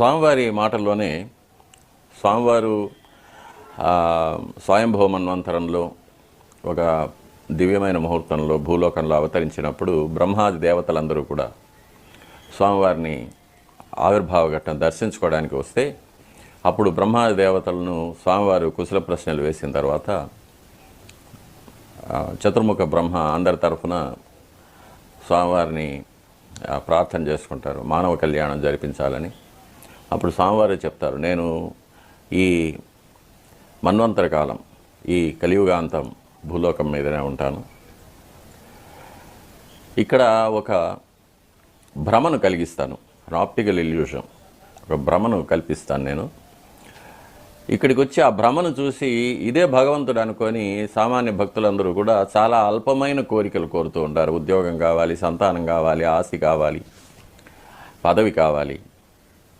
స్వామివారి మాటల్లోనే స్వామివారు స్వయంభవ మన్వంతరంలో ఒక దివ్యమైన ముహూర్తంలో భూలోకంలో అవతరించినప్పుడు బ్రహ్మాది దేవతలందరూ కూడా స్వామివారిని ఆవిర్భావ ఘట్టం దర్శించుకోవడానికి వస్తే అప్పుడు బ్రహ్మాది దేవతలను స్వామివారు కుశల ప్రశ్నలు వేసిన తర్వాత చతుర్ముఖ బ్రహ్మ అందరి తరఫున స్వామివారిని ప్రార్థన చేసుకుంటారు, మానవ కళ్యాణం జరిపించాలని. అప్పుడు స్వామివారు చెప్తారు, నేను ఈ మన్వంతర కాలం, ఈ కలియుగాంతం భూలోకం మీదనే ఉంటాను. ఇక్కడ ఒక భ్రమను కలిగిస్తాను, ఆప్టికల్ ఇల్యూషన్, ఒక భ్రమను కల్పిస్తాను నేను. ఇక్కడికి వచ్చి ఆ భ్రమను చూసి ఇదే భగవంతుడు అనుకొని సామాన్య భక్తులందరూ కూడా చాలా అల్పమైన కోరికలు కోరుతూ ఉంటారు. ఉద్యోగం కావాలి, సంతానం కావాలి, ఆస్తి కావాలి, పదవి కావాలి.